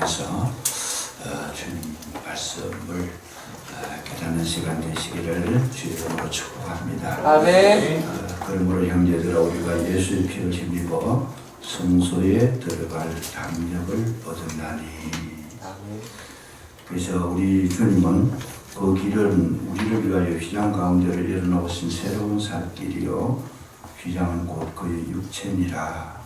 통해서 주님 말씀을 깨닫는 시간 되시기를 주의 이름으로 축복합니다. 아멘. 그러므로 형제들아 우리가 예수의 피를 힘입어 성소에 들어갈 담력을 얻었나니. 그래서 우리 주님은 그 길은 우리를 위하여 휘장 가운데를 열어놓으신 새로운 살길이요 휘장은 곧 그의 육체니라.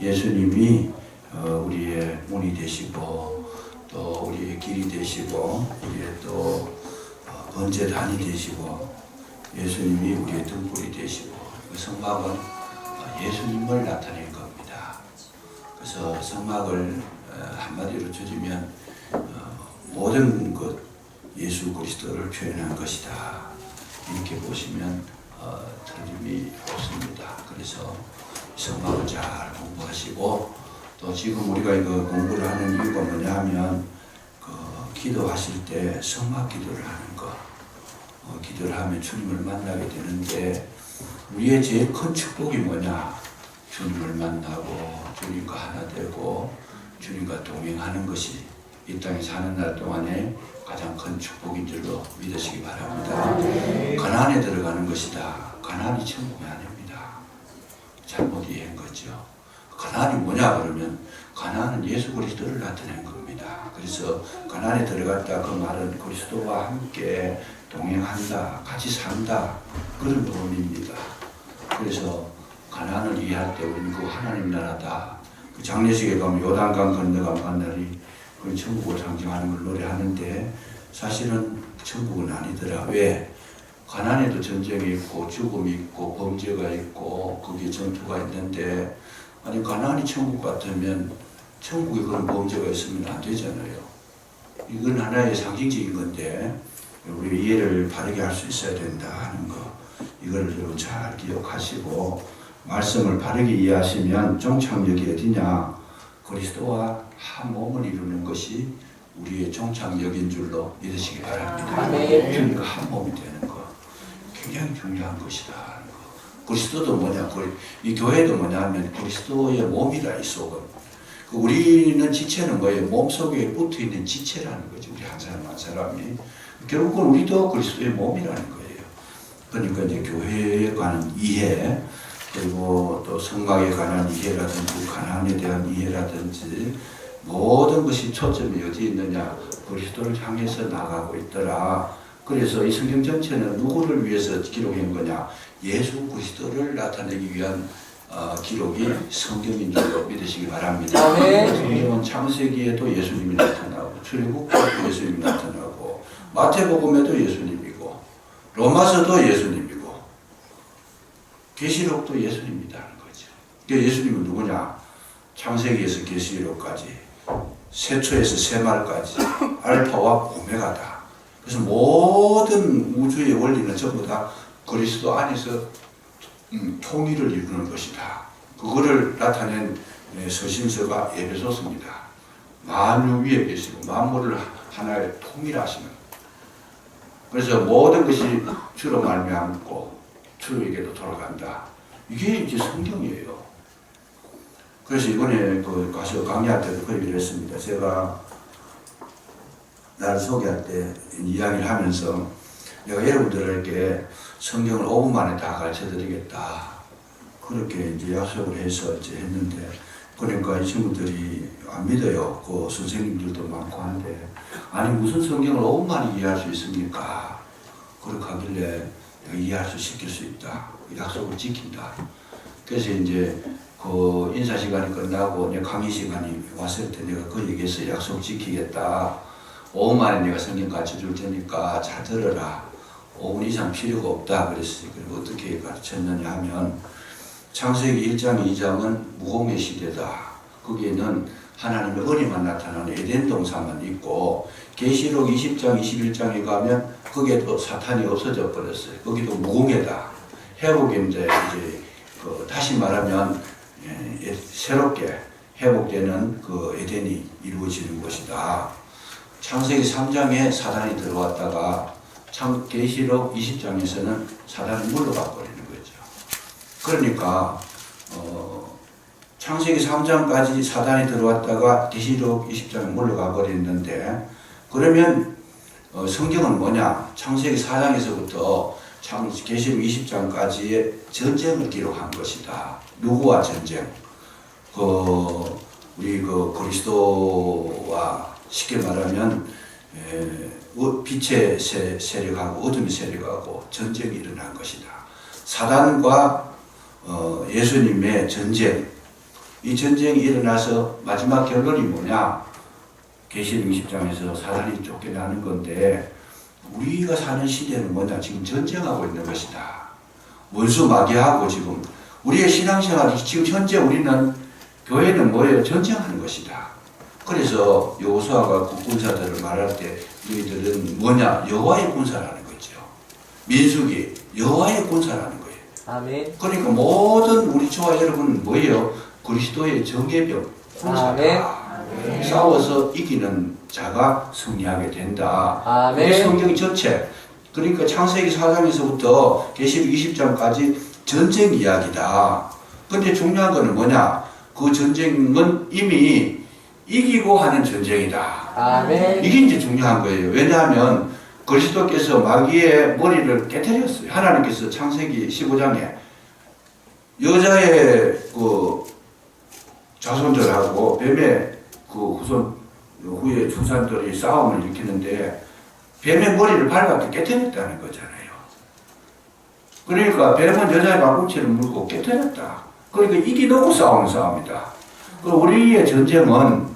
예수님이 우리의 문이 되시고 또 우리의 길이 되시고 우리의 또 번제단이 되시고 예수님이 우리의 등불이 되시고 그 성막은 예수님을 나타낸 겁니다. 그래서 성막을 한마디로 줄이면 모든 것 예수 그리스도를 표현한 것이다. 이렇게 보시면 틀림이 없습니다. 그래서 성막을 잘 공부하시고 또 지금 우리가 이거 공부를 하는 이유가 뭐냐 하면 기도하실 때 성막 기도를 하는 거. 기도를 하면 주님을 만나게 되는데 우리의 제일 큰 축복이 뭐냐? 주님을 만나고 주님과 하나 되고 주님과 동행하는 것이 이 땅에 사는 날 동안에 가장 큰 축복인 줄로 믿으시기 바랍니다. 가나안에 들어가는 것이다. 가나안이 천국이 아닙니다. 잘못 이해한 거죠. 가나안이 뭐냐 그러면 가나안은 예수 그리스도를 나타낸 겁니다. 그래서 가나안에 들어갔다 그 말은 그리스도와 함께 동행한다, 같이 산다 그런 의미입니다. 그래서 가나안을 이해할 때 우리는 그 하나님 나라다. 그 장례식에 가면 요단강 건너가 만나리 그 천국을 상징하는 걸 노래하는데 사실은 천국은 아니더라. 왜? 가나안에도 전쟁이 있고 죽음이 있고 범죄가 있고 거기에 전투가 있는데 아니 가나안이 천국 같으면 천국에 그런 범죄가 있으면 안 되잖아요. 이건 하나의 상징적인 건데 우리 이해를 바르게 할 수 있어야 된다 하는 거 이걸 여러분 잘 기억하시고 말씀을 바르게 이해하시면 종착역이 어디냐 그리스도와 한 몸을 이루는 것이 우리의 종착역인 줄로 믿으시기 바랍니다. 그러니까 한 몸이 되는 거 굉장히 중요한 것이다 하는 거. 그리스도도 뭐냐 이 교회도 뭐냐 하면 그리스도의 몸이라 이 속은 우리는 지체는 뭐예요? 몸속에 붙어있는 지체라는 거죠. 우리 한 사람 한 사람이 결국은 우리도 그리스도의 몸이라는 거예요. 그러니까 이제 교회에 관한 이해 그리고 또 성막에 관한 이해라든지 가나안에 대한 이해라든지 모든 것이 초점이 어디에 있느냐 그리스도를 향해서 나가고 있더라. 그래서 이 성경 전체는 누구를 위해서 기록한 거냐 예수 그리스도를 나타내기 위한 기록이 성경인 줄로 믿으시기 바랍니다. 성경은 창세기에도 예수님이 나타나고 출애굽에도 예수님이 나타나고 마태복음에도 예수님이고 로마서도 예수님이고 계시록도 예수님이라는 거죠. 그러니까 예수님은 누구냐? 창세기에서 계시록까지 세초에서 세말까지 알파와 오메가다. 그래서 모든 우주의 원리는 전부 다 그리스도 안에서 통일을 이루는 것이다. 그거를 나타낸 서신서가 에베소서입니다. 만유 위에 계시고 만물을 하나에 통일하시는. 그래서 모든 것이 주로 말미암고 주에게도 돌아간다. 이게 이제 성경이에요. 그래서 이번에 가서 강의할 때도 그 얘기를 했습니다. 제가 나를 소개할 때 이야기를 하면서 내가 여러분들에게 성경을 5분 만에 다 가르쳐 드리겠다. 그렇게 이제 약속을 해서 이제 했는데, 그러니까 이 친구들이 안 믿어요. 그 선생님들도 많고 한데, 아니 무슨 성경을 5분 만에 이해할 수 있습니까? 그렇게 하길래 내가 이해할 수 시킬 수 있다. 약속을 지킨다. 그래서 이제 그 인사 시간이 끝나고 내 강의 시간이 왔을 때 내가 그 얘기해서 약속 지키겠다. 5분 만에 내가 성경 가르쳐 줄 테니까 잘 들어라. 5분 이상 필요가 없다 그랬어요. 그리고 어떻게 가르쳤느냐 하면 창세기 1장 2장은 무공의 시대다. 거기에는 하나님의 은혜만 나타나는 에덴 동산만 있고 계시록 20장 21장에 가면 거기에도 사탄이 없어져 버렸어요. 거기도 무공해다. 회복인데 이제 다시 말하면 새롭게 회복되는 그 에덴이 이루어지는 것이다. 창세기 3장에 사단이 들어왔다가 계시록 20장에서는 사단이 물러가 버리는 거죠. 그러니까 창세기 3장까지 사단이 들어왔다가 계시록 20장에 물러가 버렸는데, 그러면 성경은 뭐냐? 창세기 4장에서부터 계시록 20장까지의 전쟁을 기록한 것이다. 누구와 전쟁? 우리 그리스도와 쉽게 말하면 빛의 세력하고 어둠의 세력하고 전쟁이 일어난 것이다. 사단과 예수님의 전쟁. 이 전쟁이 일어나서 마지막 결론이 뭐냐? 계시록 20장에서 사단이 쫓겨나는 건데, 우리가 사는 시대는 뭐냐? 지금 전쟁하고 있는 것이다. 원수 마귀하고 지금 우리의 신앙생활이 지금 현재 우리는 교회는 뭐예요? 전쟁하는 것이다. 그래서 여호수아가 군사들을 말할 때 너희들은 뭐냐? 여호와의 군사라는 거죠. 민수기 여호와의 군사라는 거예요. 아멘. 그러니까 모든 우리 저와 여러분은 뭐예요? 그리스도의 정예병 군사다. 싸워서 이기는 자가 승리하게 된다. 아멘. 그게 성경 전체. 그러니까 창세기 4장에서부터 계시록 20장까지 전쟁 이야기다. 근데 중요한 거는 뭐냐? 그 전쟁은 이미 이기고 하는 전쟁이다. 아멘. 이게 이제 중요한 거예요. 왜냐하면 그리스도께서 마귀의 머리를 깨뜨렸어요. 하나님께서 창세기 15장에 여자의 그 자손들하고 뱀의 그 후에 후산들이 싸움을 일으키는데 뱀의 머리를 밟아서 깨뜨렸다는 거잖아요. 그러니까 뱀은 여자의 발꿈치를 물고 깨뜨렸다. 그러니까 이기놓고 싸우는 싸움이다. 우리의 전쟁은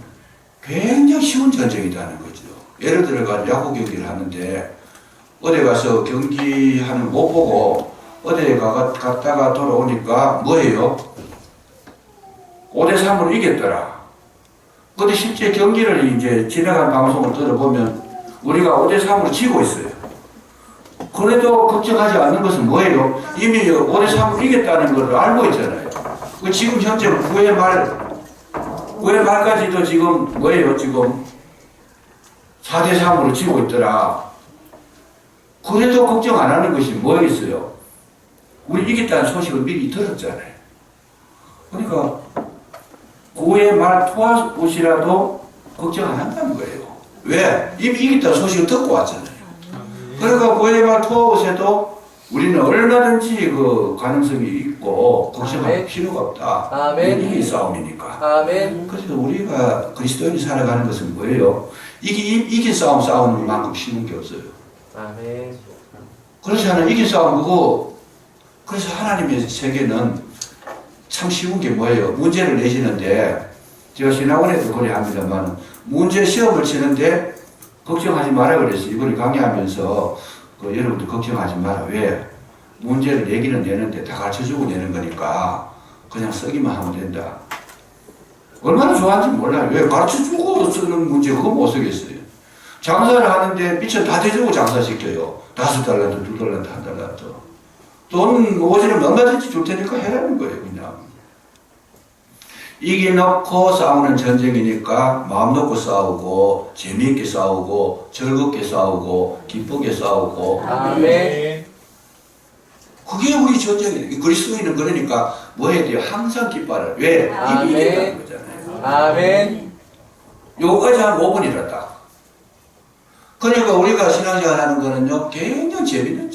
굉장히 쉬운 전쟁이라는 거죠. 예를 들어서 야구 경기를 하는데 어디 가서 경기하는 못 보고 어디에 갔다가 돌아오니까 뭐예요? 5대3으로 이겼더라. 근데 실제 경기를 이제 지나간 방송을 들어보면 우리가 5대3으로 지고 있어요. 그래도 걱정하지 않는 것은 뭐예요? 이미 5대3으로 이겼다는 걸 알고 있잖아요. 지금 현재 9회 말까지도 지금 뭐예요? 지금 4대3으로 지고 있더라. 그래도 걱정 안 하는 것이 뭐 있어요? 우리 이겼다는 소식을 미리 들었잖아요. 그러니까 9회 말 투아웃이라도 걱정 안 한다는 거예요. 왜? 이미 이겼다는 소식을 듣고 왔잖아요. 그러니까 9회 말 투아웃에도 우리는 얼마든지 그 가능성이 있고 걱정할 필요가 없다. 아멘. 이게 싸움이니까. 아멘. 그래서 우리가 그리스도인이 살아가는 것은 뭐예요? 이긴 싸움 싸우는 것만큼 쉬운 게 없어요. 아멘. 그렇지 않아요? 이긴 싸움 그거. 그래서 하나님의 세계는 참 쉬운 게 뭐예요? 문제를 내시는데, 제가 신학원에도 그래 합니다만, 문제 시험을 치는데 걱정하지 마라 그랬어요. 이번에 강의하면서 여러분들 걱정하지 마라. 왜? 문제를 내기는 내는데 다 가르쳐주고 내는 거니까 그냥 쓰기만 하면 된다. 얼마나 좋아하는지 몰라요. 왜? 가르쳐주고 쓰는 문제 그거 못 쓰겠어요. 장사를 하는데 미천 다 대주고 장사시켜요. 5달란트, 2달란트, 1달란트. 돈 오지는 얼마든지 줄 테니까 해라는 거예요, 그냥. 이겨놓고 싸우는 전쟁이니까 마음 놓고 싸우고, 재미있게 싸우고, 즐겁게 싸우고, 기쁘게 싸우고. 아멘. 그게 우리 전쟁이에요. 그리스도인은 그러니까 뭐 해야 돼요? 항상 기뻐하라. 왜? 이미 이겼다는 거잖아요. 아멘. 요거까지 한 5분이라. 그러니까 우리가 신앙생활 하는 거는요, 굉장히 재밌는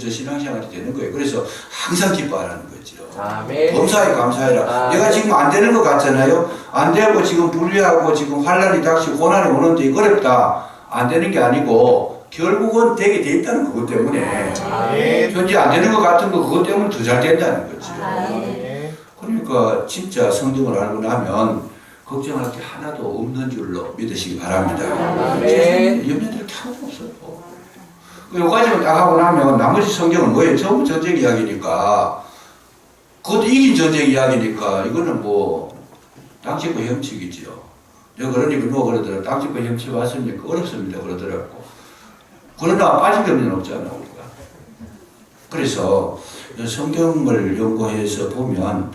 신앙생활이 되는 거예요. 그래서 항상 기뻐하라는 거죠. 아멘. 범사에 감사해라. 아멘. 내가 지금 안 되는 것 같잖아요. 안 되고 지금 불리하고 지금 환란이 닥치고 고난이 오는데 어렵다. 안 되는 게 아니고 결국은 되게 돼 있다는 그것 때문에. 아멘. 현재 안 되는 것 같은 거 그것 때문에 더 잘 된다는 거죠. 아멘. 그러니까 진짜 성경을 알고 나면 걱정할 게 하나도 없는 줄로 믿으시기 바랍니다. 아멘. 염려될 게 하나도 없어요. 요까지만 딱 하고 나면 나머지 성경은 뭐예요? 전부 전쟁 이야기니까, 그것도 이긴 전쟁 이야기니까 이거는 뭐 땅짓고 형치기지요. 내가 그러니까 누가 그러더라. 땅짓고 형치 왔습니까? 어렵습니다. 그러더라고. 그러나 빠진 점은 없잖아 우리가. 그래서 성경을 연구해서 보면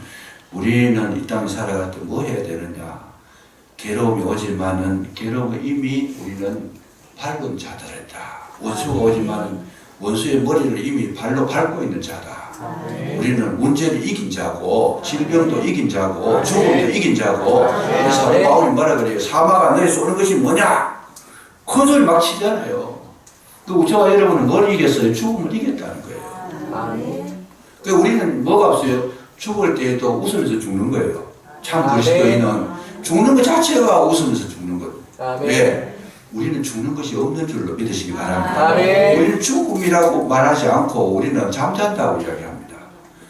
우리는 이 땅에 살아갈 때 뭐 해야 되느냐? 괴로움이 오지만은 괴로움을 이미 우리는 밟은 자들이다. 원수가 오지만은 원수의 머리를 이미 발로 밟고 있는 자다. 우리는 문제를 이긴 자고 질병도 이긴 자고 죽음도 이긴 자고. 그래서 바울이 뭐라 그래요? 사마가 너에 쏘는 것이 뭐냐? 큰 소리 막 치잖아요. 그 저와 여러분은 뭘 이겼어요? 죽음을 이겼다는 거예요. 그 우리는 뭐가 없어요? 죽을 때에도 웃으면서 죽는 거예요. 참 그리스도인은 죽는 것 자체가 웃으면서 죽는 거예요. 왜? 우리는 죽는 것이 없는 줄로 믿으시기 바랍니다. 우리는 죽음이라고 말하지 않고 우리는 잠잔다고 이야기합니다.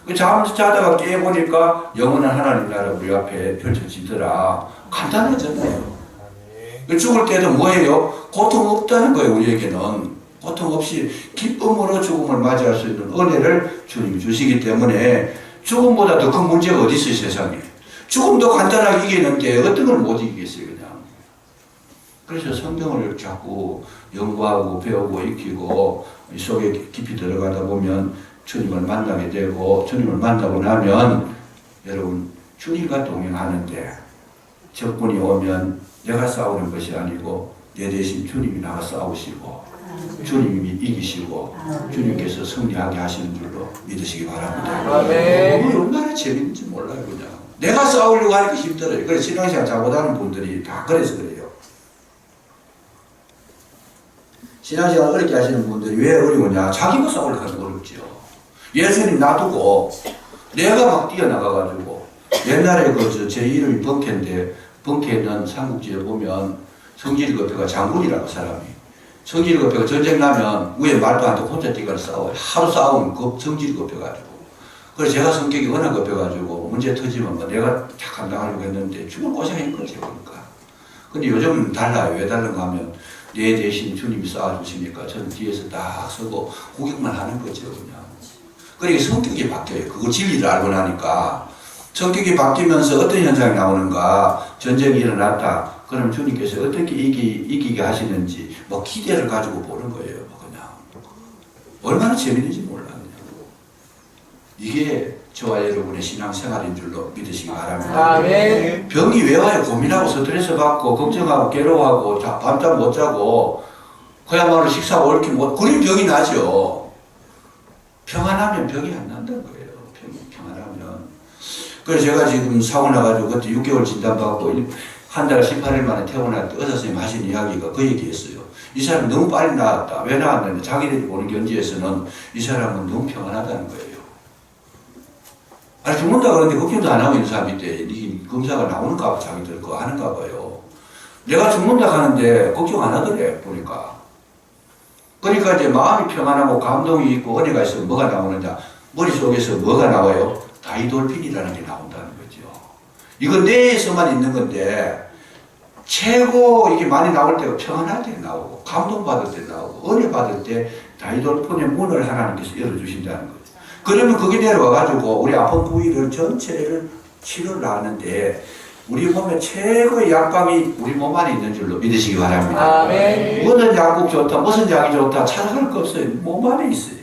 그 잠자다가 깨보니까 영원한 하나님 나라 우리 앞에 펼쳐지더라. 간단하잖아요. 죽을 때도 뭐예요? 고통 없다는 거예요. 우리에게는 고통 없이 기쁨으로 죽음을 맞이할 수 있는 은혜를 주님이 주시기 때문에 죽음보다 더 큰 문제가 어디 있어요, 세상에. 죽음도 간단하게 이기는데 어떤 걸 못 이기겠어요, 그냥. 그래서 성경을 자꾸 연구하고 배우고 익히고 이 속에 깊이 들어가다 보면 주님을 만나게 되고, 주님을 만나고 나면 여러분 주님과 동행하는데 적군이 오면 내가 싸우는 것이 아니고 내 대신 주님이 나가 싸우시고 주님이 이기시고 주님께서 승리하게 하시는 줄로 믿으시기 바랍니다. 아멘. 얼마나 재밌는지 몰라요. 그냥 내가 싸우려고 하니까 힘들어요. 그래서 신앙생활 잘못하는 분들이 다 그래서 그래요. 신앙생활 어렵게 하시는 분들이 왜 어려우냐? 자기가 싸우려고 하면 어렵죠. 예수님 놔두고 내가 막 뛰어나가가지고 옛날에 제 이름이 벙케인데 벙케는 삼국지에 보면 성질급회가 장군이라고 사람이 성질급회가 전쟁 나면 위에 말도 안 듣고 혼자 뛰어가 싸워요. 하루 싸우면 성질급해가지고. 그래서 제가 성격이 워낙 급해가지고 문제 터지면 뭐 내가 착한 당하려고 했는데 죽을 고생인 거죠. 그러니까. 근데 요즘은 달라요. 왜 다른가 하면 내 대신 주님이 싸워주시니까 저는 뒤에서 딱 서고 구경만 하는 거죠. 그냥. 그러니까 성격이 바뀌어요. 그거 진리를 알고 나니까. 성격이 바뀌면서 어떤 현상이 나오는가. 전쟁이 일어났다. 그럼 주님께서 어떻게 이기게 하시는지 뭐 기대를 가지고 보는 거예요. 그냥. 얼마나 재밌는지 몰라요. 이게 저와 여러분의 신앙생활인 줄로 믿으시기 바랍니다. 아멘. 병이 왜 와요? 고민하고 스트레스 받고 걱정하고 괴로워하고 밤잠 못 자고 그야말로 식사 옳게 못 그런 병이 나죠. 평안하면 병이 안 난다는 거예요. 평안하면. 그래서 제가 지금 사고 나가지고 그때 6개월 진단받고 한 달 18일 만에 퇴원할 때 의사 선생님 하신 이야기가 그 얘기였어요. 이 사람 너무 빨리 나왔다. 왜 나왔냐면 자기들이 보는 견지에서는 이 사람은 너무 평안하다는 거예요. 아니 죽는다 그러는데 걱정도 안 하고 있는 사람인데 이 검사가 나오는가 봐. 자기들 그거 하는가 봐요. 내가 죽는다 하는데 걱정 안 하더래 보니까. 그러니까 이제 마음이 평안하고 감동이 있고 은혜가 있으면 뭐가 나오느냐. 머릿속에서 뭐가 나와요? 다이돌핀이라는 게 나온다는 거죠. 이건 뇌에서만 있는 건데 최고 이게 많이 나올 때가 평안할 때 나오고 감동받을 때 나오고 은혜 받을 때 다이돌핀의 문을 하나님께서 열어주신다는 거죠. 그러면 그게 내려와가지고 우리 아픈 부위를 전체를 치료를 하는데 우리 몸에 최고의 약방이 우리 몸 안에 있는 줄로 믿으시기 바랍니다. 아멘. 무슨 약국 좋다, 무슨 약이 좋다 찾아갈 거 없어요. 몸 안에 있어요.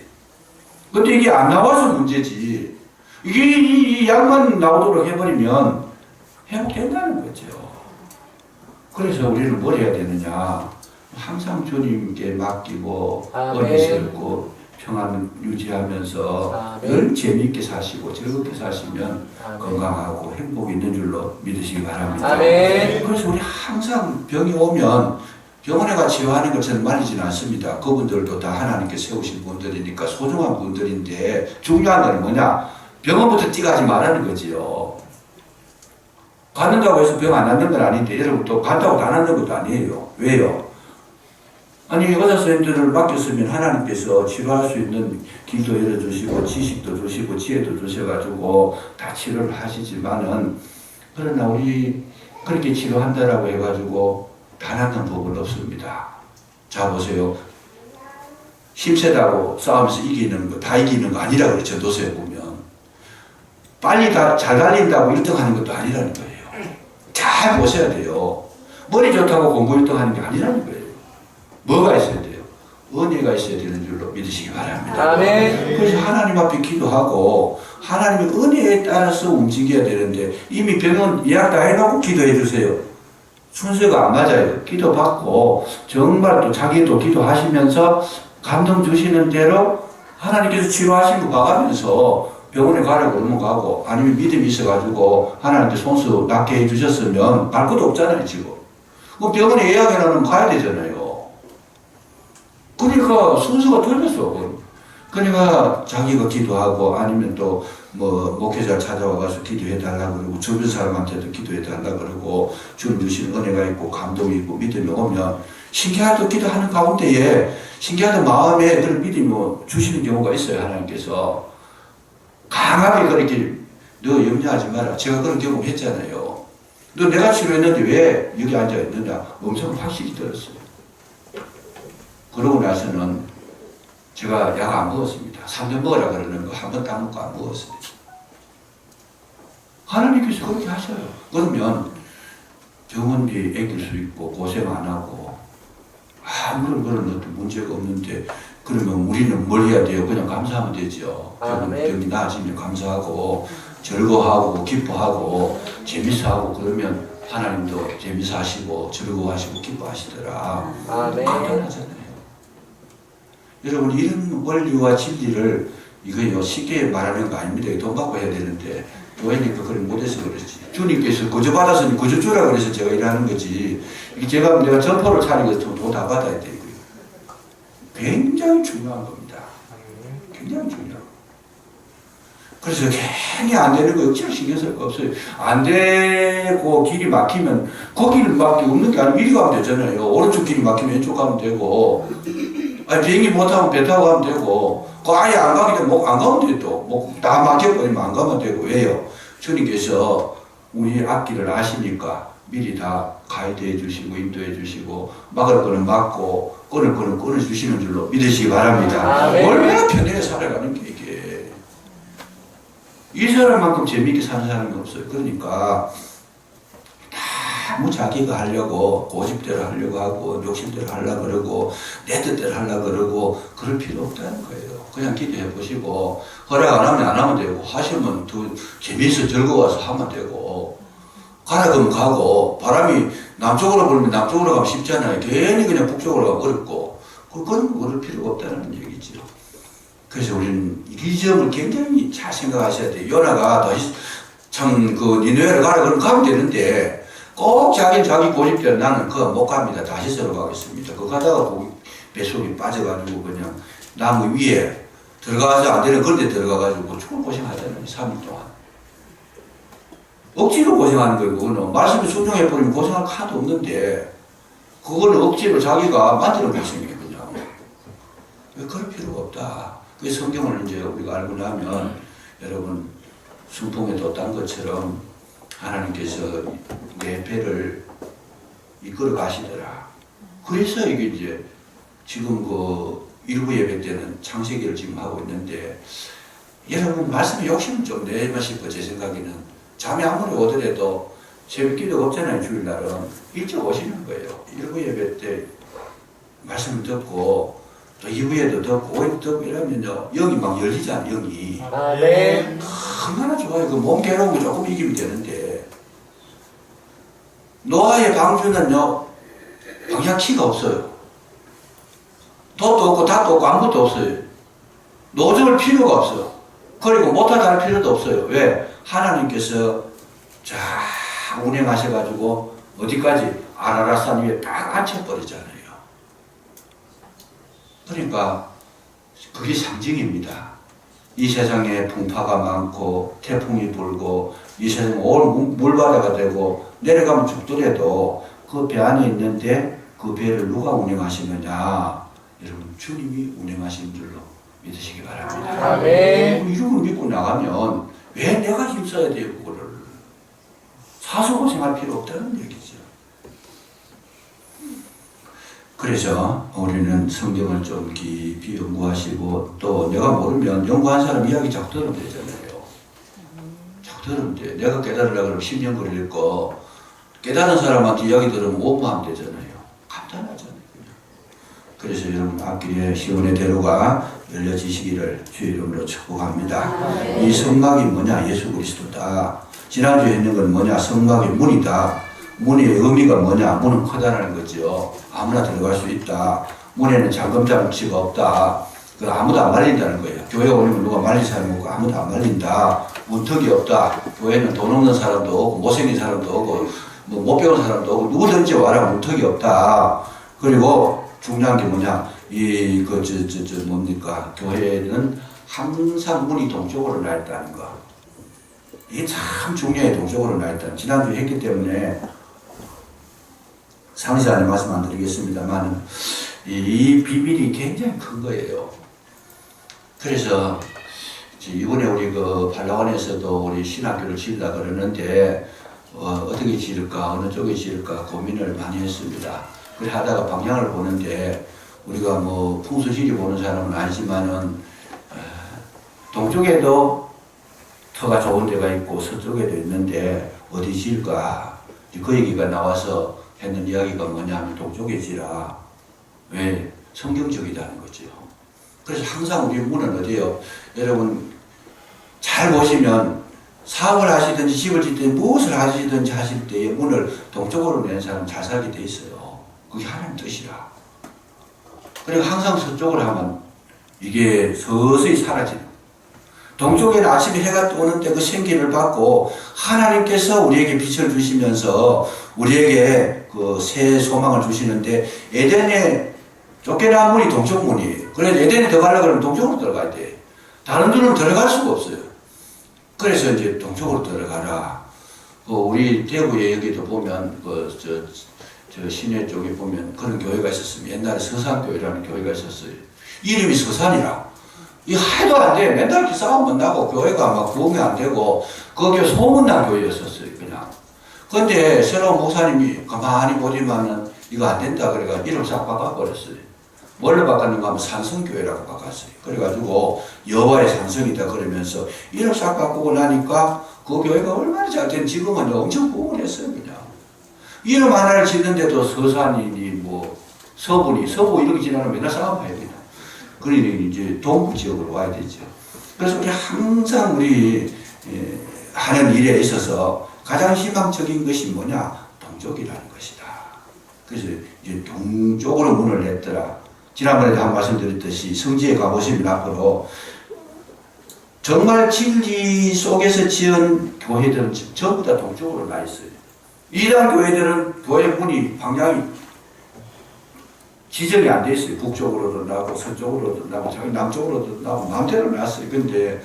근데 이게 안 나와서 문제지. 이게 이 약만 나오도록 해버리면 회복된다는 거죠. 그래서 우리는 뭘 해야 되느냐. 항상 주님께 맡기고 은혜스럽고 평안을 유지하면서 늘 재미있게 사시고 즐겁게 사시면 건강하고 행복이 있는 줄로 믿으시기 바랍니다. 아멘. 그래서 우리 항상 병이 오면 병원에 가 치료하는 것처럼 말리지는 않습니다. 그분들도 다 하나님께 세우신 분들이니까 소중한 분들인데 중요한 건 뭐냐? 병원부터 뛰가지 말라는 거지요. 받는다고 해서 병 안 낫는 건 아닌데 여러분 또 간다고 안 낫는 것도 아니에요. 왜요? 아니 의사 선생님들을 맡겼으면 하나님께서 치료할 수 있는 길도 열어주시고 지식도 주시고 지혜도 주셔가지고 다 치료를 하시지만은 그러나 우리 그렇게 치료한다라고 해가지고 다 낫는 법은 없습니다. 자 보세요. 힘세다고 싸우면서 이기는 거 다 이기는 거 아니라 그래. 전도서에 보면 빨리 다 잘 달린다고 1등 하는 것도 아니라는 거예요. 잘 보셔야 돼요. 머리 좋다고 공부 1등 하는 게 아니라는 거예요. 뭐가 있어야 돼요? 은혜가 있어야 되는 줄로 믿으시기 바랍니다. 아멘. 그래서 하나님 앞에 기도하고 하나님의 은혜에 따라서 움직여야 되는데 이미 병원 예약 다 해놓고 기도해 주세요. 순서가 안 맞아요. 기도받고 정말 또 자기도 기도하시면서 감동 주시는 대로 하나님께서 치료하신 거 봐가면서 병원에 가라고 그러면 가고, 아니면 믿음이 있어가지고 하나님께 손수 낫게 해주셨으면 갈 것도 없잖아요, 지금. 그 병원에 예약해놓으면 가야 되잖아요. 그러니까 순서가 틀렸어. 그러니까 자기가 기도하고, 아니면 또 뭐 목회자 찾아와가서 기도해달라고 그러고, 주변 사람한테도 기도해달라고 그러고, 주님 주신 은혜가 있고 감동이 있고 믿음이 오면 신기하다 기도하는 가운데에 신기하다 마음에 그런 믿음이 주시는 경우가 있어요. 하나님께서 강하게 그렇게 너 염려하지 마라. 제가 그런 경험 했잖아요. 너 내가 치료했는데 왜 여기 앉아있느냐. 음성을 확실히 들었어요. 그러고 나서는 제가 약 안 먹었습니다. 3년 먹으라 그러는 거 한 번도 안 먹고 안 먹었습니다. 하나님께서 그렇게 하셔요. 그러면 병원비 아낄 수 있고 고생 안 하고 아무런 그런 어떤 문제가 없는데, 그러면 우리는 뭘 해야 돼요? 그냥 감사하면 되죠. 병이 나아지면 감사하고 즐거워하고 기뻐하고 재밌어하고, 그러면 하나님도 재밌어하시고 즐거워하시고 기뻐하시더라. 간단하잖아요. 여러분, 이런 원리와 진리를 이거요 쉽게 말하는 거 아닙니다. 돈 받고 해야 되는데 교회니까 그걸 못해서 그렇지. 주님께서 거저 받았으니 거저 주라 그래서 제가 일하는 거지. 제가 내가 점포를 차리고 돈 다 받아야 돼. 굉장히 중요한 겁니다. 굉장히 중요한. 그래서 괜히 안 되는 거 억지로 신경 쓸 거 없어요. 안 되고 길이 막히면 그 길밖에 없는 게 아니고 이리 가면 되잖아요. 오른쪽 길이 막히면 왼쪽 가면 되고, 아니 비행기 못 타면 배 타고 가면 되고, 그 아예 안 가게 되면 안 가면 돼 또. 다 막혀버리면 안 가면 되고. 왜요? 주님께서 우리 앞길을 아시니까 미리 다 가이드해 주시고 인도해 주시고, 막을 거는 막고 끊을 거는 끊어주시는 줄로 믿으시기 바랍니다. 얼마나 편하게 살아가는 게 이게. 이 사람만큼 재미있게 사는 사람이 없어요. 그러니까 다 자기가 하려고 고집대로 하려고 하고 욕심대로 하려고 그러고 내 뜻대로 하려고 그러고 그럴 필요 없다는 거예요. 그냥 기도해 보시고 허락 안 하면 안 하면 되고, 하시면 더 재미있어 즐거워서 하면 되고, 가라 그러면 가고, 바람이 남쪽으로 불면 남쪽으로 가면 쉽잖아요. 괜히 그냥 북쪽으로 가면 어렵고, 그건 그럴 필요가 없다는 얘기죠. 그래서 우리는 이 점을 굉장히 잘 생각하셔야 돼요. 요나가 참 니느웨를 가라 그러면 가면 되는데, 꼭 자기 고집대로 나는 그거 못 갑니다. 다시스로 가겠습니다. 그거 가다가 뱃속이 빠져가지고 그냥 나무 위에 들어가서 안 되는 그런 데 들어가가지고 죽을 고생하잖아요. 3일 동안. 억지로 고생하는 거예요. 그거는 말씀에 순종해버리면 고생할 거 하나도 없는데, 그거는 억지로 자기가 만드는 고생이에요. 그냥. 왜 그럴 필요가 없다. 그 성경을 이제 우리가 알고 나면 여러분 순풍에도 딴 것처럼 하나님께서 내 배를 이끌어 가시더라. 그래서 이게 이제 지금 일부 예배 때는 창세기를 지금 하고 있는데, 여러분 말씀에 욕심을 좀 내마 싶어. 제 생각에는 잠이 아무리 오더라도 새벽 기도가 없잖아요. 주일날은 일찍 오시는 거예요. 일부 예배 때 말씀을 듣고 또 2부에도 듣고 5에도 듣고 이러면요 영이 막 열리잖아요. 영이 얼마나 좋아요. 그 몸 괴로운 거 조금 이기면 되는데, 노아의 방주는요 방향키가 없어요. 돛도 없고 닷도 없고 아무것도 없어요. 노점을 필요가 없어요. 그리고 못하다 할 필요도 없어요. 왜? 하나님께서 쫙 운행하셔가지고 어디까지? 아라랏산 위에 딱 앉혀버리잖아요. 그러니까 그게 상징입니다. 이 세상에 풍파가 많고 태풍이 불고 이 세상에 온 물바다가 되고 내려가면 죽더라도 그 배 안에 있는데 그 배를 누가 운행하시느냐? 여러분 주님이 운행하시는 줄로 믿으시기 바랍니다. 이름을 믿고 나가면 왜 내가 힘써야 돼요? 그거를 사소고생할 필요 없다는 얘기죠. 그래서 우리는 성경을 좀 깊이 연구하시고, 또 내가 모르면 연구한 사람 이야기 자꾸 들으면 되잖아요. 자꾸 들으면 돼. 내가 깨달으려고 그러면 10년 걸릴 거 깨달은 사람한테 이야기 들으면 5분 하면 되잖아요. 간단하잖아요. 그래서 여러분 앞길에 시온의 대로가 열려지시기를 주의 이름으로 축복합니다. 이 성막이 뭐냐? 예수 그리스도다. 지난주에 했는 건 뭐냐? 성막의 문이다. 문의 의미가 뭐냐? 문은 크다라는 거죠. 아무나 들어갈 수 있다. 문에는 잠금 장치가 없다. 그 아무도 안 말린다는 거예요. 교회 오면 누가 말릴 사람이 없고 아무도 안 말린다. 문턱이 없다. 교회는 돈 없는 사람도 오고 못생긴 사람도 오고 뭐 못 배운 사람도 오고 누구든지 와라. 문턱이 없다. 그리고 중요한 게 뭐냐? 뭡니까? 교회는 항상 문이 동쪽으로 나 있다는 거. 이게 참 중요해. 동쪽으로 나 있다. 지난주에 했기 때문에 상세하게 말씀 안 드리겠습니다만 이 비밀이 굉장히 큰 거예요. 그래서 이번에 우리 그 팔라완에서도 우리 신학교를 지으려 그러는데 어떻게 지을까 어느 쪽에 지을까 고민을 많이 했습니다. 그래 하다가 방향을 보는데 우리가 뭐 풍수지리 보는 사람은 아니지만은 동쪽에도 터가 좋은 데가 있고 서쪽에도 있는데 어디 지을까 그 얘기가 나와서 했는 이야기가 뭐냐면 동쪽에 지라. 왜? 성경적이라는 거죠. 그래서 항상 우리 문은 어디예요? 여러분 잘 보시면 사업을 하시든지 집을 짓든지 무엇을 하시든지 하실 때에 문을 동쪽으로 내는 사람 잘 살게 돼 있어요. 그게 하나님 뜻이라. 그리고 항상 서쪽으로 하면 이게 서서히 사라지는 거예요. 동쪽에는 아침에 해가 뜨는 때 그 생기를 받고 하나님께서 우리에게 빛을 주시면서 우리에게 그 새 소망을 주시는데 에덴에 쫓겨난 문이 동쪽 문이에요. 그래서 에덴에 들어가려고 하면 동쪽으로 들어가야 돼. 다른 데는 들어갈 수가 없어요. 그래서 이제 동쪽으로 들어가라. 우리 대구에 여기도 보면 저 시내 쪽에 보면 그런 교회가 있었습니다. 옛날에 서산교회라는 교회가 있었어요. 이름이 서산이라. 이 하도 안 돼. 맨날 이렇게 싸움만 나고 교회가 막 부흥이 안 되고 그 교회 소문난 교회였었어요. 그냥. 근데 새로운 목사님이 가만히 보지만은 이거 안 된다 그래가 이름 싹 바꿔버렸어요. 뭘로 바꿨는가 하면 산성교회라고 바꿨어요. 그래가지고 여호와의 산성이다 그러면서 이름 싹 바꾸고 나니까 그 교회가 얼마나 잘 된 지금은 엄청 부흥을 했어요. 그냥. 이름 하나를 짓는데도 서산이니 뭐 서부 이렇게 지나면 맨날 싸움 해야 되나. 그러니 이제 동부 지역으로 와야 되죠. 그래서 우리 항상 우리 하는 일에 있어서 가장 희망적인 것이 뭐냐? 동쪽이라는 것이다. 그래서 이제 동쪽으로 문을 냈더라. 지난번에도 한 말씀드렸듯이 성지에 가보시면 앞으로 정말 진리 속에서 지은 교회들은 전부 다 동쪽으로 나 있어요. 이단 교회들은 교회 문이 방향이 지정이 안 돼 있어요. 북쪽으로도 나고 서쪽으로도 나고 자기 남쪽으로도 나고 마음대로 놨어요. 근데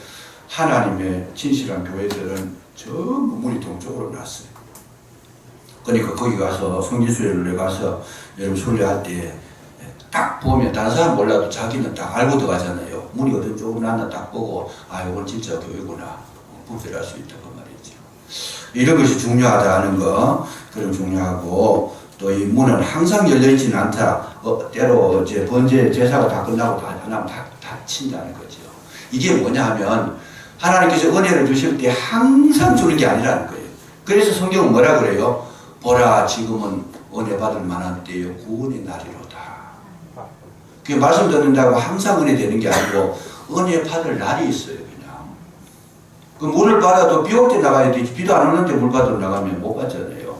하나님의 진실한 교회들은 전부 문이 동쪽으로 났어요. 그러니까 거기 가서 성지순례를 가서 여러분 순례할 때 딱 보면 다른 사람 몰라도 자기는 딱 알고 들어가잖아요. 문이 어떤 쪽으로 났나 딱 보고 아 이건 진짜 교회구나 분별할 수 있다 그 말이죠. 이런 것이 중요하다는 거 그럼 중요하고 또 이 문은 항상 열려있지는 않다. 때로 이제 번제 제사가 다 끝나고 다 하나면 다 닫힌다는 거죠. 이게 뭐냐 하면 하나님께서 은혜를 주실 때 항상 주는 게 아니라는 거예요. 그래서 성경은 뭐라 그래요? 보라 지금은 은혜 받을 만한 때요 구원의 날이로다. 그 말씀 듣는다고 항상 은혜 되는 게 아니고 은혜 받을 날이 있어요. 그냥 그 물을 받아도 비 올 때 나가야 되지 비도 안 오는데 물 받으러 나가면 못 받잖아요.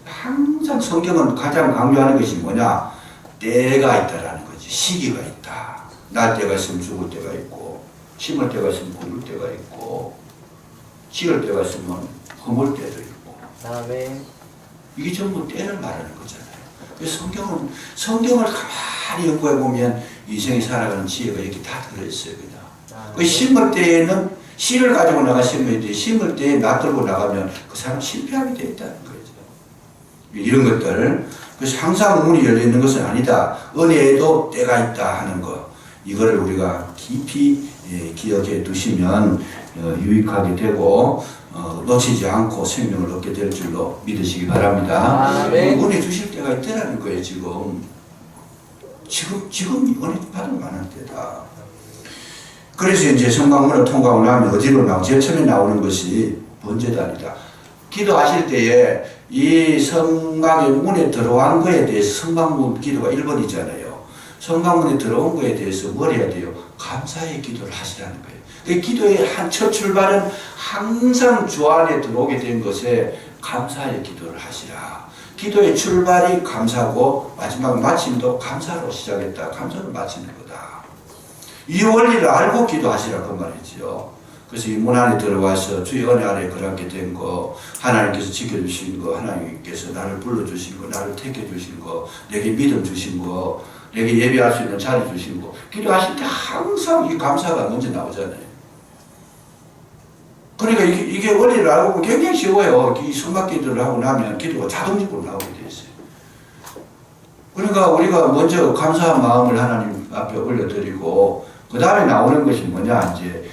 항상 성경은 가장 강조하는 것이 뭐냐? 때가 있다라는 거지. 시기가 있다. 날 때가 있으면 죽을 때가 있고 심을 때가 있으면 굶을 때가 있고 지을 때가 있으면 허물 때도 있고 아멘. 이게 전부 때를 말하는 거잖아요. 그래서 성경을 가만히 연구해 보면 인생이 살아가는 지혜가 이렇게 다 들어있어요. 그냥. 그 심을 때에는 씨를 가지고 나가 심어야 돼. 심을 때에 나 들고 나가면 그 사람 실패하게 돼 있다는 거죠. 이런 것들. 그래서 항상 문이 열려있는 것은 아니다. 은혜에도 때가 있다 하는 것. 이거를 우리가 깊이 기억해 두시면 유익하게 되고 놓치지 않고 생명을 얻게 될 줄로 믿으시기 바랍니다. 아멘. 은혜 주실 때가 있다라는 거예요. 지금 은혜 받을 만한 때다. 그래서 이제 성강문을 통과하고 나면 어디로 나오고 제일 처음에 나오는 것이 번제단이다. 기도하실 때에 이 성강의 문에 들어간 거에 대해서 성강문 기도가 1번이잖아요. 성강문에 들어온 거에 대해서 뭘 해야 돼요? 감사의 기도를 하시라는 거예요. 그 기도의 첫 출발은 항상 주 안에 들어오게 된 것에 감사의 기도를 하시라. 기도의 출발이 감사고 마지막 마침도 감사로 시작했다. 감사로 마치는 거다. 이 원리를 알고 기도하시라 그 말이지요. 그래서 이 문 안에 들어와서 주의 은혜 아래 거하게 된 거, 하나님께서 지켜주신 거, 하나님께서 나를 불러주신 거, 나를 택해주신 거, 내게 믿음 주신 거, 내게 예배할 수 있는 자리 주신 거, 기도하실 때 항상 이 감사가 먼저 나오잖아요. 그러니까 이게 원리를 알고 보면 굉장히 쉬워요. 이 성막 기도를 하고 나면 기도가 자동적으로 나오게 돼 있어요. 그러니까 우리가 먼저 감사한 마음을 하나님 앞에 올려드리고, 그 다음에 나오는 것이 뭐냐, 이제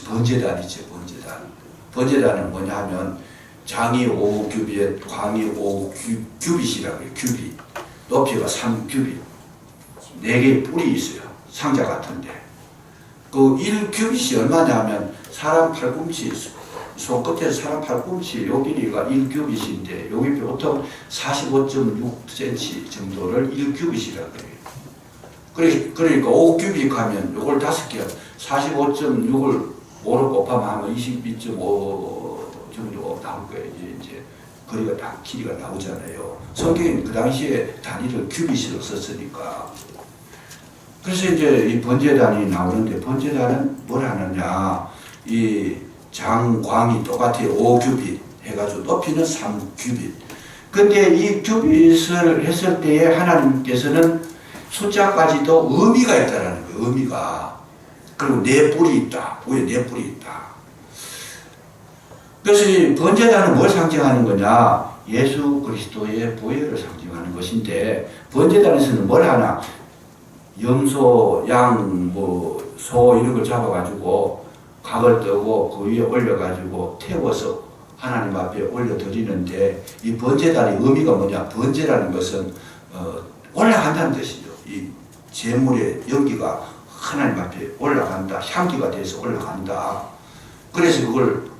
번제단이죠, 번제단. 번제단은 뭐냐 하면, 장이 5규빗에 광이 5규빗이라고 해요, 규빗. 높이가 3규빗. 4개의 뿔이 있어요, 상자 같은데. 그 1규빗이 얼마냐 하면, 사람 팔꿈치, 손끝에서 사람 팔꿈치, 요 길이가 1규빗인데, 여기 보통 45.6cm 정도를 1규빗이라고 해요. 그러니까 5규빗 하면 요걸 5개, 45.6을 5로 곱하면 하면 22.5 정도 나올 거예요. 이제 거리가 딱 길이가 나오잖아요. 성경은 그 당시에 단위를 규빗으로 썼으니까. 그래서 이제 이 번제단이 나오는데, 번제단은 뭘 하느냐, 이 장광이 똑같아요. 5규빗 해가지고 높이는 3규빗. 근데 이 규빗을 했을 때에 하나님께서는 숫자까지도 의미가 있다라는 거예요. 의미가. 그리고 4뿔이 있다. 위에 4뿔이 있다. 그래서 이 번제단은 뭘 상징하는 거냐? 예수 그리스도의 보혈을 상징하는 것인데, 번제단에서는 뭘 하나? 염소, 양, 소 이런 걸 잡아가지고 각을 뜨고 그 위에 올려가지고 태워서 하나님 앞에 올려드리는데, 이 번제단의 의미가 뭐냐? 번제라는 것은 올라간다는 뜻이죠. 이 제물의 연기가 하나님 앞에 올라간다. 향기가 돼서 올라간다. 그래서 그걸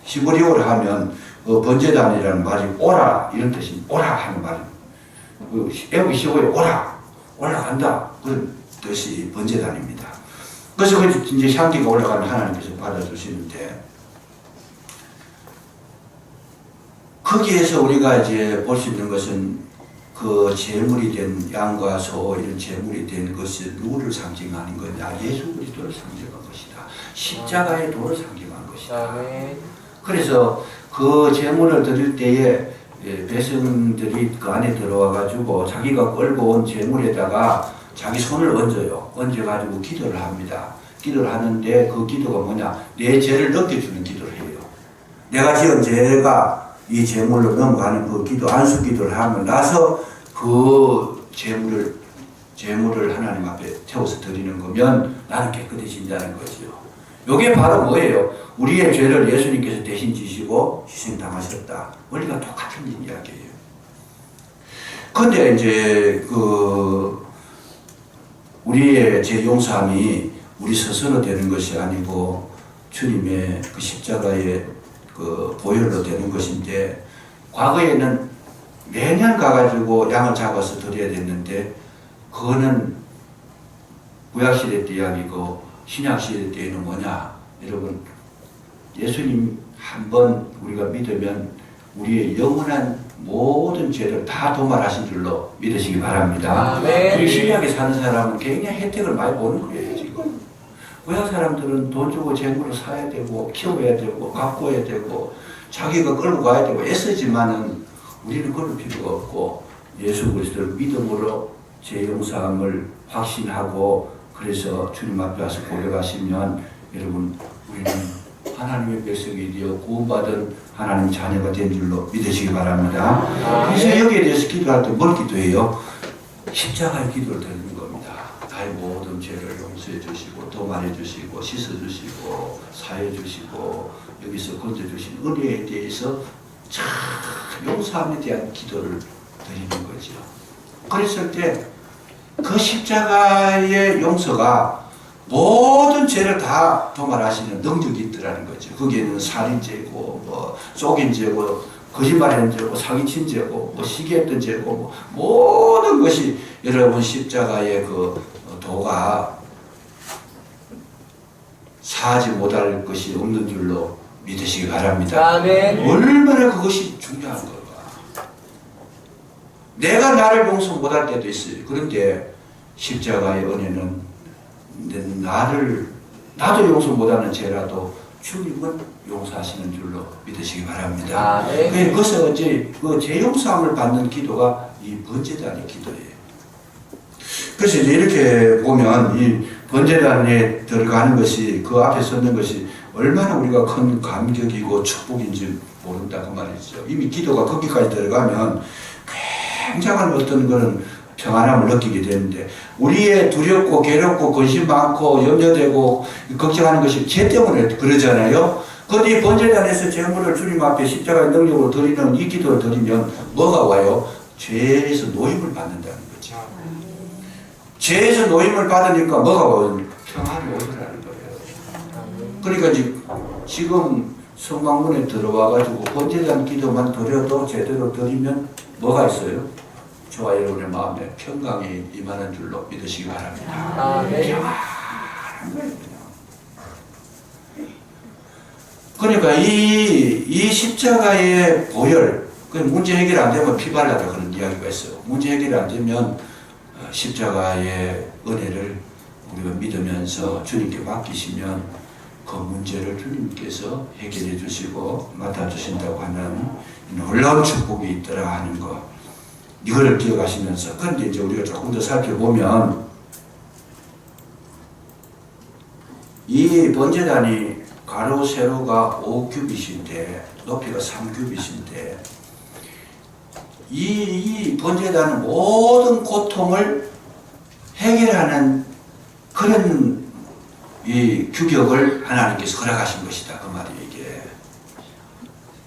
히브리어로 하면 번제단이라는 말이 오라 이런 뜻입니다. 오라 하는 말입니다. 애국이 쉬워요. 오라 올라간다 그런 뜻이 번제단입니다. 그래서 이제 향기가 올라가는 하나님께서 받아주시는데, 거기에서 우리가 이제 볼 수 있는 것은 그 제물이 된 양과 소 이런 제물이 된 것이 누구를 상징하는 거냐? 예수 그리스도를 상징한 것이다. 십자가의 도를 상징한 것이다. 그래서 그 제물을 드릴 때에 백성들이 그 안에 들어와 가지고 자기가 끌고 온 제물에다가 자기 손을 얹어요. 얹어가지고 기도를 합니다. 기도를 하는데 그 기도가 뭐냐? 내 죄를 넘겨주는 기도를 해요. 내가 지은 죄가 이 제물로 넘어가는 그 기도, 안수 기도를 하고 나서 그 제물을 하나님 앞에 태워서 드리는 거면 나는 깨끗해진다는 거죠. 이게 바로 뭐예요? 우리의 죄를 예수님께서 대신 지시고 희생당하셨다. 원리가 똑같은 이야기예요. 근데 이제 우리의 죄 용서함이 우리 스스로 되는 것이 아니고 주님의 그 십자가의 그 보혈로 되는 것인데, 과거에는 매년 가가지고 양을 잡아서 드려야 됐는데, 그거는 구약시대 때 이야기고 신약시대 때에는 뭐냐? 여러분, 예수님 한번 우리가 믿으면 우리의 영원한 모든 죄를 다 도말하신 줄로 믿으시기 바랍니다. 우리 신약에 사는 사람은 굉장히 혜택을 많이 보는 거예요, 지금. 구약 사람들은 돈 주고 재물을 사야 되고 키워야 되고 가꾸어야 되고 자기가 끌고 가야 되고 애쓰지만은 우리는 그럴 필요가 없고 예수 그리스도를 믿음으로 죄 용서함을 확신하고 그래서 주님 앞에 와서 고백하시면 여러분 우리는 하나님의 백성이 되어 구원받은 하나님 자녀가 된 줄로 믿으시기 바랍니다. 그래서 여기에 대해서 기도할 때 뭘 기도해요? 십자가의 기도를 드리는 겁니다. 나의 모든 죄를 용서해 주시고 도말해 주시고 씻어 주시고 사해 주시고 여기서 건져 주신 은혜에 대해서 참 용서함에 대한 기도를 드리는 거죠. 그랬을 때 그 십자가의 용서가 모든 죄를 다 도말하시는 능력이 있더라는 거죠. 거기에는 살인죄고 속인 죄고 거짓말한 죄고 사기친 죄고 시기했던 죄고 모든 것이 여러분 십자가의 그 도가 사하지 못할 것이 없는 줄로 믿으시기 바랍니다. 아멘. 얼마나 그것이 중요한 걸까. 내가 나를 용서 못할 때도 있어요. 그런데 십자가의 은혜는 나도 용서 못하는 죄라도 주님은 용서하시는 줄로 믿으시기 바랍니다. 그것은 어째 그죄 용서함을 받는 기도가 이 번제단의 기도예요. 그래서 이제 이렇게 보면 이 번제단에 들어가는 것이 그 앞에 섰는 것이 얼마나 우리가 큰 감격이고 축복인지 모른다 그 말이죠. 이미 기도가 거기까지 들어가면 굉장한 어떤 그런 평안함을 느끼게 되는데 우리의 두렵고 괴롭고 근심 많고 염려되고 걱정하는 것이 죄 때문에 그러잖아요. 그런데 이 번제단에서 제물을 주님 앞에 십자가의 능력으로 드리는 이 기도를 드리면 뭐가 와요? 죄에서 노임을 받는다는 거죠. 죄에서 노임을 받으니까 뭐가 와요? 평안이 오더라는 거예요. 그러니까 지금 성막문에 들어와가지고 번제단 기도만 드려도 제대로 드리면 뭐가 있어요? 저와 여러분의 마음에 평강이 임하는 줄로 믿으시기 바랍니다. 평안한 거예요. 그러니까 이 십자가의 보혈, 그 문제 해결 안 되면 피발라다 그런 이야기가 있어요. 문제 해결 안 되면 십자가의 은혜를 우리가 믿으면서 주님께 맡기시면 그 문제를 주님께서 해결해 주시고 맡아주신다고 하는 놀라운 축복이 있더라 하는 것. 이거를 기억하시면서, 그런데 이제 우리가 조금 더 살펴보면, 이 번제단이 가로 세로가 5규빗인데, 높이가 3규빗인데, 이 번제단은 모든 고통을 해결하는 그런 이 규격을 하나님께서 허락하신 것이다. 그 말이에요, 이게.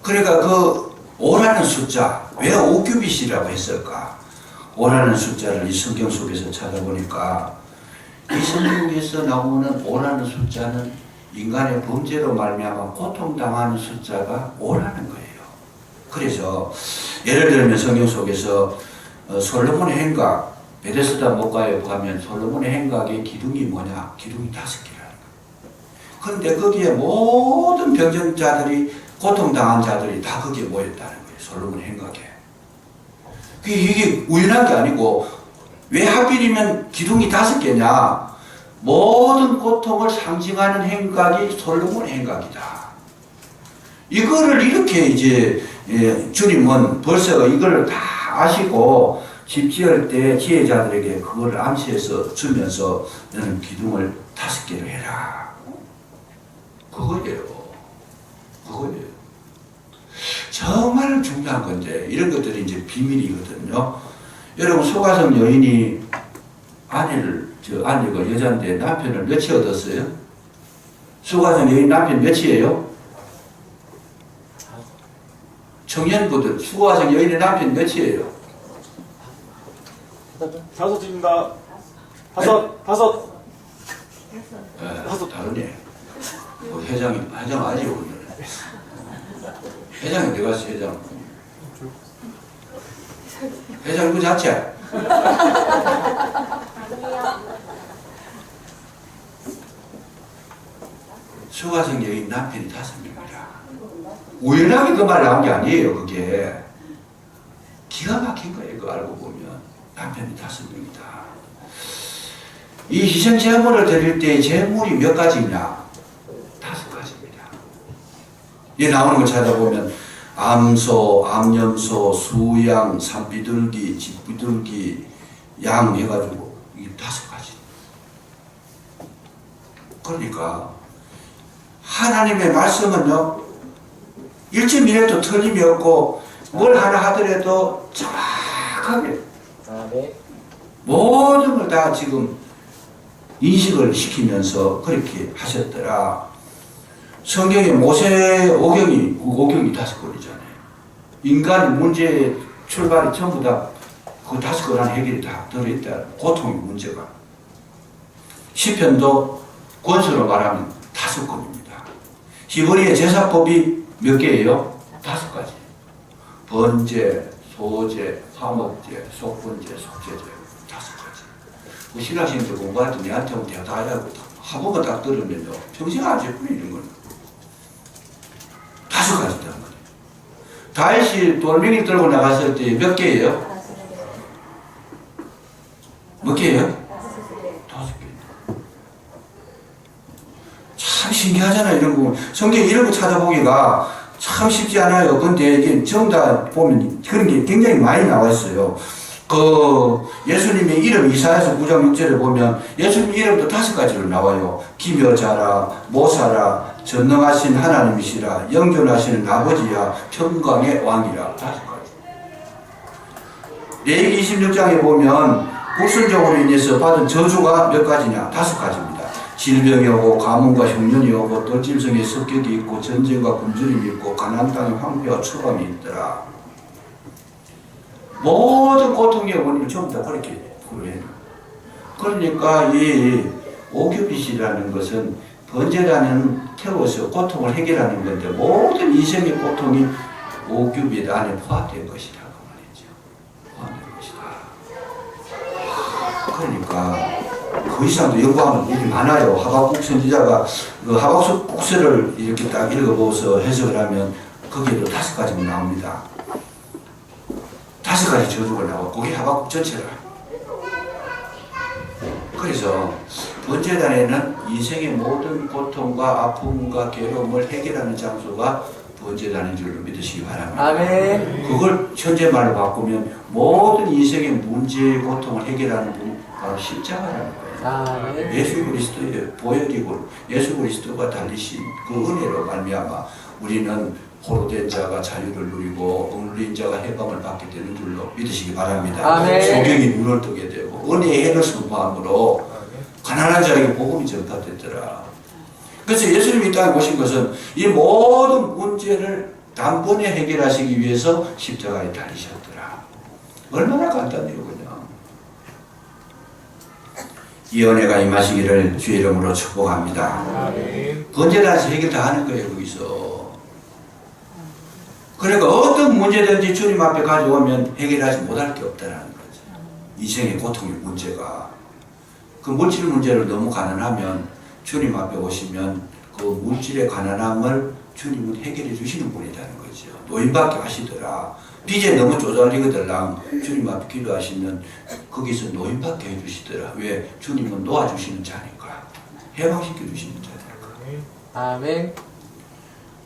그러니까 그 5라는 숫자, 왜 5규빗이라고 했을까? 5라는 숫자를 이 성경 속에서 찾아보니까 이 성경에서 나오는 5라는 숫자는 인간의 범죄로 말미암아 고통당하는 숫자가 5라는 거예요. 그래서 예를 들면 성경 속에서 솔로몬의 행각, 베데스다 목가에 가면 솔로몬의 행각의 기둥이 뭐냐? 기둥이 5개라는 거예요. 그런데 거기에 모든 병정자들이 고통당한 자들이 다 거기에 모였다는 거예요. 솔로몬의 행각에. 이게 우연한 게 아니고 왜 하필이면 기둥이 5개냐? 모든 고통을 상징하는 행각이 솔로몬의 행각이다. 이거를 이렇게 이제 주님은 벌써 이걸 다 아시고 집 지을 때 지혜자들에게 그걸 암시해서 주면서 너는 기둥을 5개로 해라. 그거예요. 그거예요. 정말 중요한 건데 이런 것들이 이제 비밀이거든요. 여러분 소가성 여인이 아내가 여자인데 남편을 몇이 얻었어요? 소가성 여인 남편 몇이에요? 청년부들 소가성 여인의 남편 몇이에요? 5입니다. 5. 다르네. 회장 아니요 오늘. 회장이 내가 회장. 회장 그 자체. 수가성 여인 남편이 5명이라. 우연하게 그 말 나온 게 아니에요. 그게 기가 막힌 거예요. 그거 알고 보면 남편이 5명이다. 이 희생 제물을 드릴 때 제물이 몇 가지냐? 5가지입니다. 이 나오는 걸 찾아보면 암소, 암염소, 수양, 산비둘기, 집비둘기, 양 해가지고 이 5가지. 그러니까 하나님의 말씀은요 1.1에도 틀림이 없고 뭘 하나 하더라도 정확하게 모든 걸 다 지금 인식을 시키면서 그렇게 하셨더라. 성경에 모세 오경이 5권이잖아요. 인간 문제의 출발이 전부 다 그 5권 안에 해결이 다 들어있다. 고통의 문제가. 시편도 권수로 말하면 5권입니다. 히브리의 제사법이 몇 개예요? 5가지. 번제, 소제, 화목제, 속번제, 속죄제 5가지. 신학생들 공부할 때 내한테 오면 다 하자고 한 번만 딱 들으면요 평생 안 제뿐이는 거예요. 5가지라는 거예요. 다윗이 돌멩이 들고 나갔을 때 몇 개예요? 몇 개예요? 신기하잖아요. 이런 거. 성경 이런 거 찾아보기가 참 쉽지 않아요. 근데 이게 정답 보면 그런 게 굉장히 많이 나와 있어요. 예수님의 이름 이사야서 9장 6절에 보면 예수님 이름도 5가지로 나와요. 기묘자라, 모사라, 전능하신 하나님이시라, 영존하시는 아버지야, 평강의 왕이라. 5가지. 레위기 26장에 보면 불순종으로 인해서 받은 저주가 몇 가지냐? 5가지입니다. 질병이 오고 가뭄과 흉년이 오고 돌짐승의 습격이 있고 전쟁과 굶주림이 있고 가나안 땅에 황폐와 초감이 있더라. 모든 고통의 원인을 전부 다 그렇게 구해요. 그러니까 이 오규빗이라는 것은 번제라는 태워서 고통을 해결하는 건데 모든 인생의 고통이 오규빗 안에 포함된 것이다. 그러니까 그 이상도 연구하면 일이 많아요. 하박국 선지자가 그 하박국서를 이렇게 딱 읽어보고서 해석을 하면 거기에도 5가지가 나옵니다. 5가지 저주가 나와. 그게 하박국 전체라. 그래서 번제단에는 인생의 모든 고통과 아픔과 괴로움을 해결하는 장소가 번제단인 줄로 믿으시기 바랍니다. 아멘. 그걸 현재말로 바꾸면 모든 인생의 문제의 고통을 해결하는 분 바로 십자가라는 거예요. 아멘. 예수 그리스도의 보혈이고 예수 그리스도가 달리신 그 은혜로 말미암아 우리는 포로된 자가 자유를 누리고 억눌린 자가 해방을 받게 되는 줄로 믿으시기 바랍니다. 아멘. 소경이 눈을 뜨게 되고 은혜의 해를 선포함으로 가난한 자에게 복음이 전파됐더라. 그래서 예수님이 이 땅에 오신 것은 이 모든 문제를 단번에 해결하시기 위해서 십자가에 달리셨더라. 얼마나 간단해요, 그냥. 이 은혜가 임하시기를 주의 이름으로 축복합니다. 번제단에서 해결 다 하는 거예요, 거기서. 그러니까 어떤 문제든지 주님 앞에 가져오면 해결하지 못할 게 없다는 거죠. 인생의 고통의 문제가. 그 물질 문제를 너무 가난하면 주님 앞에 오시면 그 물질의 가난함을 주님은 해결해 주시는 분이라는 거죠. 노인밖에 하시더라. 빚에 너무 쪼달리거들랑 주님 앞에 기도하시면 거기서 노인밖에 해주시더라. 왜? 주님은 놓아주시는 자니까. 해방시켜 주시는 자니까. 아멘.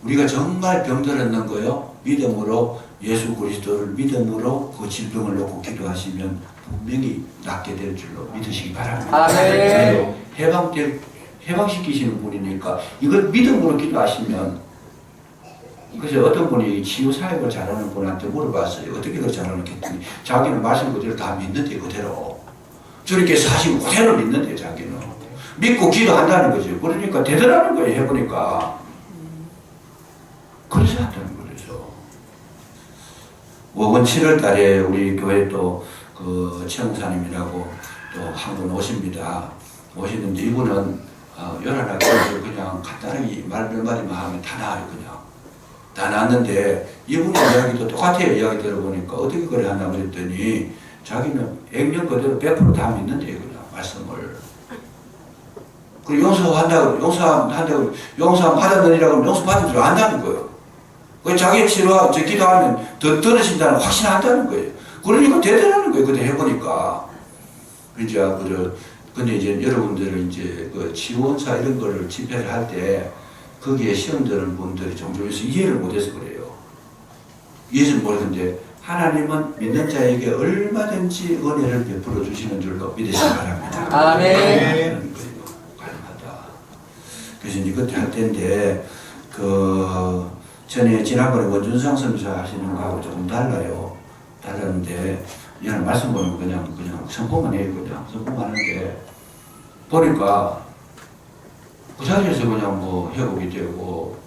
우리가 정말 병들었는 거요. 믿음으로 예수 그리스도를 믿음으로 그 질병을 놓고 기도하시면 분명히 낫게 될 줄로 믿으시기 바랍니다. 아멘. 해방시키시는 분이니까 이걸 믿음으로 기도하시면. 그래서 어떤 분이 치유 사역을 잘하는 분한테 물어봤어요. 어떻게 그걸 잘하는 했더니 자기는 말씀 그대로 다 믿는데 그대로. 저렇게 사실 그대로 믿는데 자기는. 믿고 기도한다는 거죠. 그러니까 대단한 거예요. 해보니까. 그래서 한다는 거죠. 5월 7월 달에 우리 교회 또 그 최영사님이라고 또 한 분 오십니다. 오시는데 이분은 요란하게 그냥 간단하게 말 몇 마디만 하면 다 나아요. 그냥. 다 나왔는데 이분의 이야기도 똑같아요. 이야기 들어보니까 어떻게 그래 하나 그랬더니 자기는 액면 그대로 100%다 믿는데요. 그냥 말씀을. 그리고 용서하면 받았느니라고 하면 용서 받은 줄 안다는 거예요. 그 자기 치료, 기도하면 더 떨어진다는 확신한다는 거예요. 그러니까 대단한 거예요. 그때 해보니까. 근데 이제 여러분들은 이제 그 지원사 이런 거를 집회를 할 때 거기에 시험 드는 분들이 종종 이해를 못해서 그래요. 이해를 못했는데 하나님은 믿는 자에게 얼마든지 은혜를 베풀어 주시는 줄로 믿으시기 바랍니다. 아멘. 가능하다. 그래서 이제 그때 할 때인데 전에 지난번에 원준상 선사 하시는 거하고 조금 달라요. 달랐는데 얘는 말씀 보면 그냥 선포만 해요. 그냥 선포만 하는데 보니까 그 자리에서 그냥 뭐 회복이 되고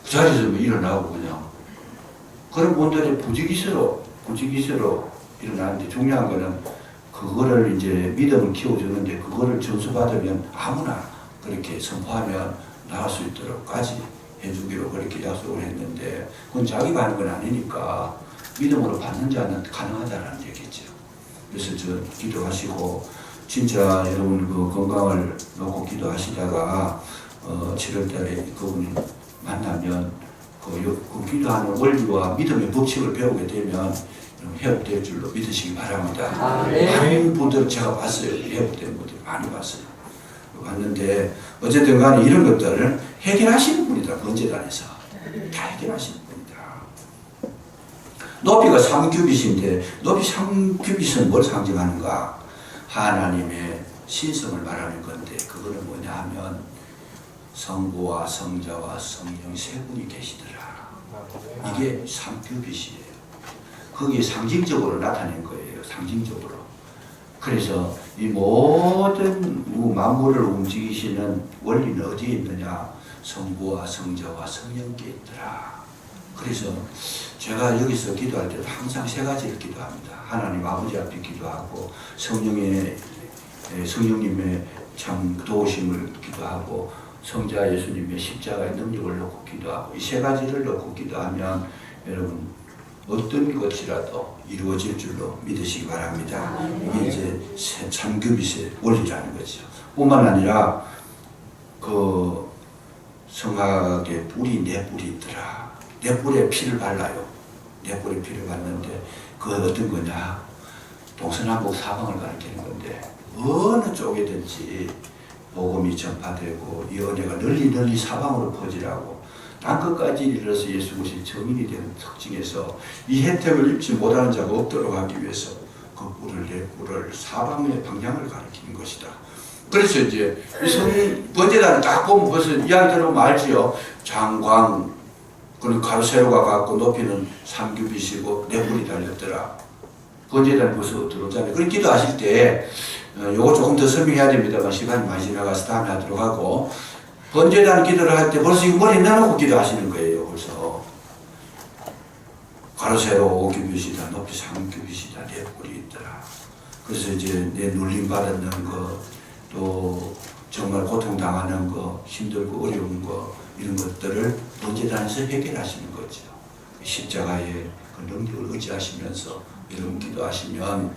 그 자리에서 뭐 일어나고 그냥 그런 분들이 부지기수로 일어나는데 중요한 거는 그거를 이제 믿음을 키워주는데 그거를 전수받으면 아무나 그렇게 선포하면 나올 수 있도록까지 해주기로 그렇게 약속을 했는데 그건 자기가 하는 건 아니니까 믿음으로 받는 자는 가능하다는 얘기죠. 그래서 저 기도하시고 진짜 여러분 그 건강을 놓고 기도하시다가 7월달에 그분이 만나면 그 기도하는 원리와 믿음의 법칙을 배우게 되면 회복될 줄로 믿으시기 바랍니다. 많은 분들 제가 봤어요. 회복된 분들 많이 봤어요. 왔는데 어쨌든 간에 이런 것들을 해결하시는 분이다. 번제단에서 다 해결하시는 분이다. 높이가 3규빗인데 높이 3규빗은 뭘 상징하는가? 하나님의 신성을 말하는 건데 그거는 뭐냐 하면 성부와 성자와 성령 세 분이 계시더라. 이게 3규빗이에요. 거기에 상징적으로 나타낸 거예요. 상징적으로. 그래서 이 모든 만물을 움직이시는 원리는 어디에 있느냐? 성부와 성자와 성령께 있더라. 그래서 제가 여기서 기도할 때도 항상 세 가지를 기도합니다. 하나님 아버지 앞에 기도하고 성령님의 참 도우심을 기도하고 성자 예수님의 십자가의 능력을 놓고 기도하고 이 세 가지를 놓고 기도하면 여러분 어떤 것이라도 이루어질 줄로 믿으시기 바랍니다. 이게 이제 참규빗의 원리라는 거죠. 뿐만 아니라 그 성악의 뿔이 네 뿔이 있더라. 네 뿔에 피를 발라요. 네 뿔에 피를 발랐는데 그 어떤 거냐? 동서남북 사방을 가리키는 건데 어느 쪽이든지 복음이 전파되고 이 은혜가 널리 사방으로 퍼지라고 땅끝까지 이르러서 예수 그리스도의 증인이 되는 특징에서 이 혜택을 입지 못하는 자가 없도록 하기 위해서 그 뿔을 네 뿔을 사방의 방향을 가리키는 것이다. 그래서 이제 이 번제단을 딱 보면 벌써 이야기 들어보면 알지요. 장광 그리고 가로세로가 갖고 높이는 3규빗이고 네 뿔이 달렸더라. 번제단이 벌써 들어오잖아요. 그런 기도하실 때 요거 조금 더 설명해야 됩니다만 시간이 많이 지나가서 다음에 하도록 하고 번제단 기도를 할 때 벌써 이 머리 내놓고 기도하시는 거예요. 벌써 가로세로 5규빗이다 높이 3규빗이다 네 뿔이 있더라. 그래서 이제 내 눌림 받는 거 또 정말 고통당하는 거 힘들고 어려운 거 이런 것들을 번제단에서 해결하시는 거죠. 십자가의 그 능력을 의지하시면서 여러분 기도하시면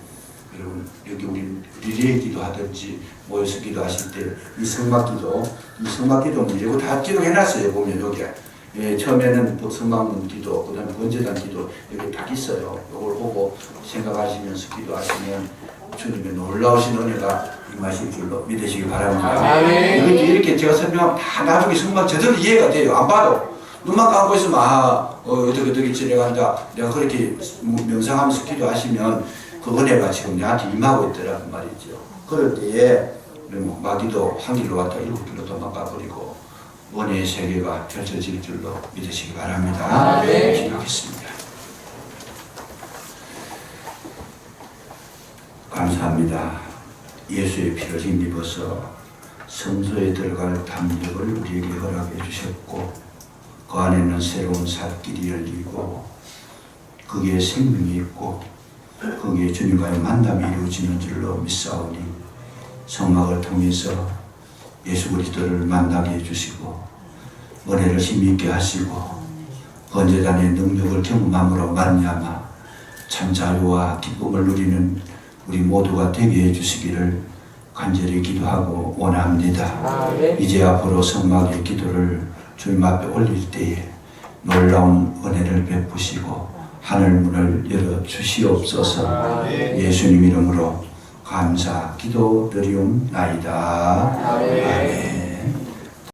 여러분 여기 우리 리레이 기도하든지 모여서 기도하실 때 이 성막기도 이거 다 기록해놨어요. 보면 여기 처음에는 성막문 기도 그 다음에 번제단 기도 여기 딱 있어요. 이걸 보고 생각하시면서 기도하시면 주님의 놀라우신 은혜가 임하실 줄로 믿으시기 바랍니다. 이렇게 제가 설명하면 다 나중에 성막 제대로 이해가 돼요. 안 봐도 눈만 감고 있으면 어떻게 지내간다 내가 그렇게 명상하면서 기도하시면 그 은혜가 지금 내한테 임하고 있더라는 말이죠. 그럴 때에 마귀도 한 길로 왔다 일곱 길로 도망가 버리고 은혜의 세계가 펼쳐질 줄로 믿으시기 바랍니다. 기도하겠습니다. 감사합니다. 예수의 피를 힘입어서 성소에 들어갈 담력을 우리에게 허락해 주셨고 그 안에는 새로운 살길이 열리고 거기에 생명이 있고 거기에 주님과의 만남이 이루어지는 줄로 믿사오니 성막을 통해서 예수 그리스도를 만나게 해주시고 은혜를 힘있게 하시고 번제단의 능력을 경험함으로 말미암아 참 자유와 기쁨을 누리는 우리 모두가 되게 해주시기를 간절히 기도하고 원합니다. 이제 앞으로 성막의 기도를 주님 앞에 올릴 때에 놀라운 은혜를 베푸시고 하늘문을 열어 주시옵소서. 예수님 이름으로 감사 기도 드리옵나이다. 아멘.